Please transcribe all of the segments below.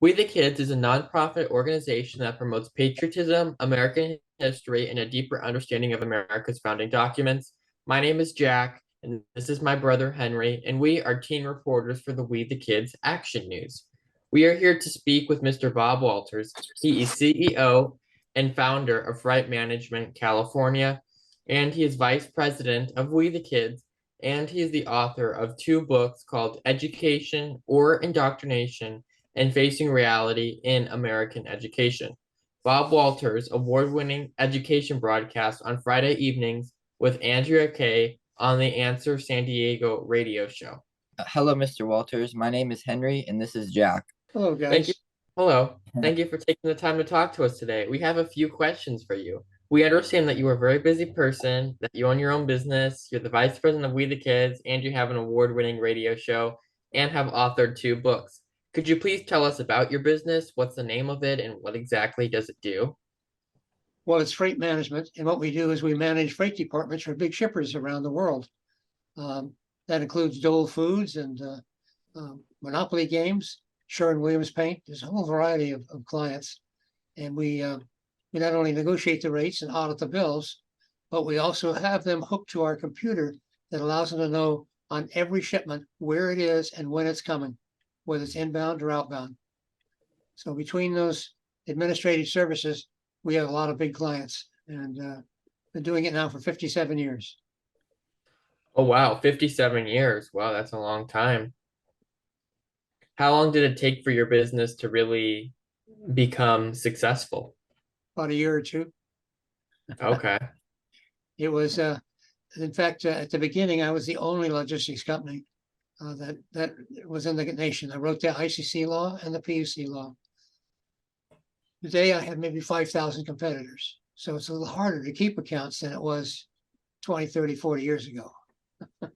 We the Kids is a nonprofit organization that promotes patriotism, American history, and a deeper understanding of America's founding documents. My name is Jack, and this is my brother Henry, and we are teen reporters for the We the Kids Action News. We are here to speak with Mr. Bob Walters. He is CEO and founder of Right Management California, and he is vice president of We the Kids, and he is the author of two books called Education or Indoctrination and Facing Reality in American Education. Bob Walters' award-winning education broadcast on Friday evenings with Andrea Kay on the Answer San Diego radio show. Hello, Mr. Walters. My name is Henry, and this is Jack. Hello, Thank you. guys. Hello. Thank you for taking the time to talk to us today. We have a few questions for you. We understand that you are a very busy person, that you own your own business, you're the vice president of We the Kids, and you have an award-winning radio show and have authored two books. Could you please tell us about your business? What's the name of it and what exactly does it do? Well, it's freight management, and what we do is we manage freight departments for big shippers around the world. That includes Dole Foods and Monopoly Games, Sherwin-Williams Paint. There's a whole variety of clients, and we not only negotiate the rates and audit the bills, but we also have them hooked to our computer that allows them to know on every shipment where it is and when it's coming, whether it's inbound or outbound. So between those administrative services, we have a lot of big clients, and been doing it now for 57 years. Oh, wow, 57 years. Wow, that's a long time. How long did it take for your business to really become successful? About a year or two. Okay. It was, in fact, at the beginning, I was the only logistics company that was in the nation. I wrote the ICC law and the PUC law. Today, I have maybe 5,000 competitors. So it's a little harder to keep accounts than it was 20, 30, 40 years ago.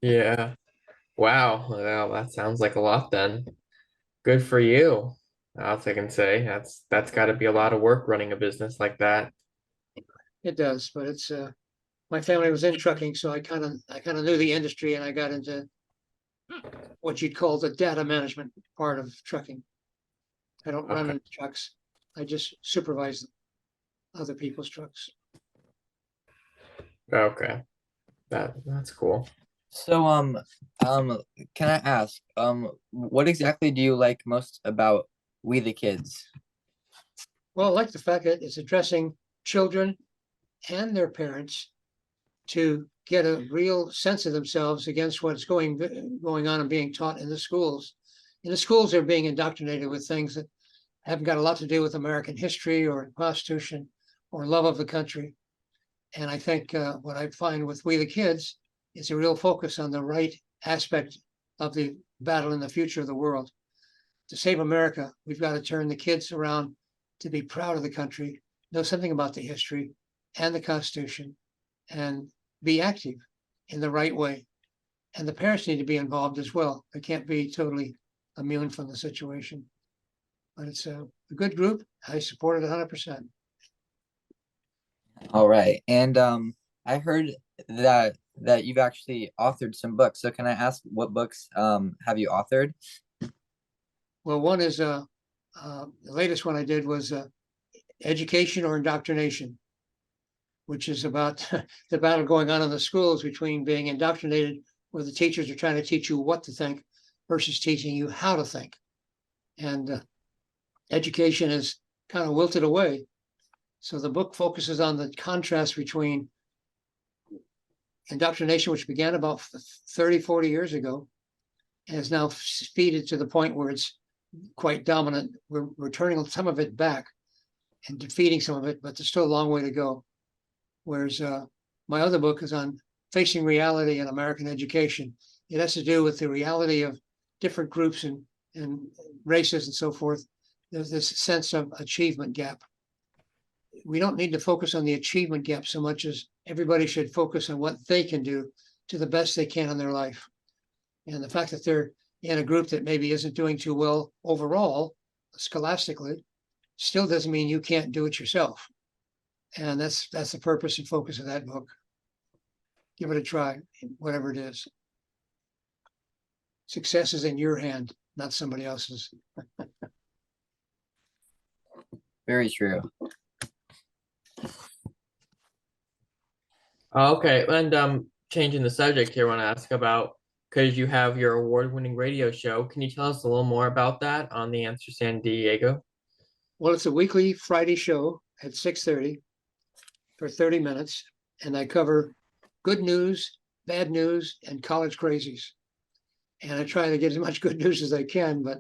Yeah. Wow. Well, that sounds like a lot then. Good for you. That's all I can say. That's got to be a lot of work running a business like that. It does, but it's my family was in trucking, so I kind of knew the industry, and I got into what you'd call the data management part of trucking. I don't run Okay. any trucks. I just supervise other people's trucks. Okay. That's cool. So, can I ask, what exactly do you like most about We the Kids? Well, I like the fact that it's addressing children and their parents to get a real sense of themselves against what's going on and being taught in the schools. In the schools, they're being indoctrinated with things that haven't got a lot to do with American history or Constitution or love of the country. And I think what I find with We the Kids is a real focus on the right aspect of the battle in the future of the world. To save America, we've got to turn the kids around to be proud of the country, know something about the history and the Constitution, and be active in the right way. And the parents need to be involved as well. They can't be totally immune from the situation. But it's a good group. I support it 100%. All right, and I heard that you've actually authored some books. So, can I ask what books have you authored? Well, one is the latest one I did was Education or Indoctrination, which is about the battle going on in the schools between being indoctrinated, where the teachers are trying to teach you what to think, versus teaching you how to think. And education is kind of wilted away. So the book focuses on the contrast between indoctrination, which began about 30, 40 years ago, and is now speeded to the point where it's quite dominant. We're turning some of it back and defeating some of it, but there's still a long way to go. Whereas my other book is on facing reality in American education. It has to do with the reality of different groups and races and so forth. There's this sense of achievement gap. We don't need to focus on the achievement gap so much as everybody should focus on what they can do to the best they can in their life. And the fact that they're in a group that maybe isn't doing too well overall, scholastically, still doesn't mean you can't do it yourself. And that's the purpose and focus of that book. Give it a try, whatever it is. Success is in your hand, not somebody else's. Very true. Okay, and changing the subject here, I want to ask about, because you have your award-winning radio show. Can you tell us a little more about that on the Answer San Diego? Well, it's a weekly Friday show at 6:30 for 30 minutes, and I cover good news, bad news, and college crazies. And I try to get as much good news as I can, but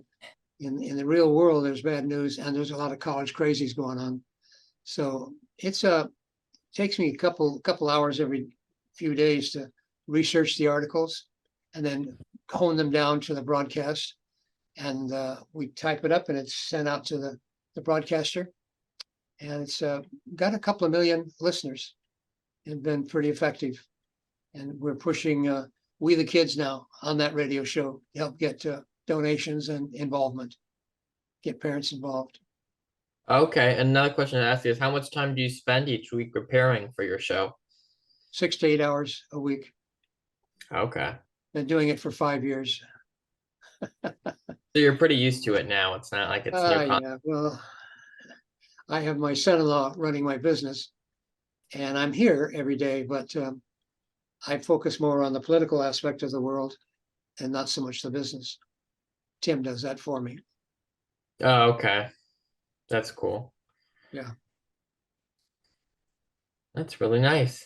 in the real world, there's bad news, and there's a lot of college crazies going on. So takes me a couple hours every few days to research the articles and then hone them down to the broadcast. And we type it up and it's sent out to the broadcaster. And it's got a couple of million listeners and been pretty effective. And we're pushing We the Kids now on that radio show to help get donations and involvement, get parents involved. Okay, another question to ask you is, how much time do you spend each week preparing for your show? 6 to 8 hours a week. Okay, Been doing it for 5 years. so you're pretty used to it now. It's not like it's Yeah, well, I have my son-in-law running my business, and I'm here every day, but I focus more on the political aspect of the world and not so much the business. Tim does that for me. Oh, okay. That's cool. Yeah. That's really nice.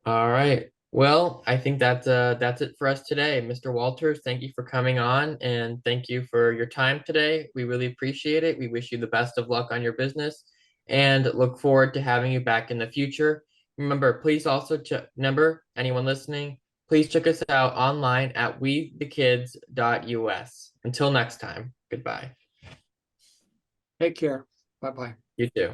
All right. Well, I think that's it for us today. Mr. Walters, thank you for coming on and thank you for your time today. We really appreciate it. We wish you the best of luck on your business and look forward to having you back in the future. Remember, please also remember, anyone listening, please check us out online at wethekids.us. Until next time, goodbye. Take care. Bye-bye. You too.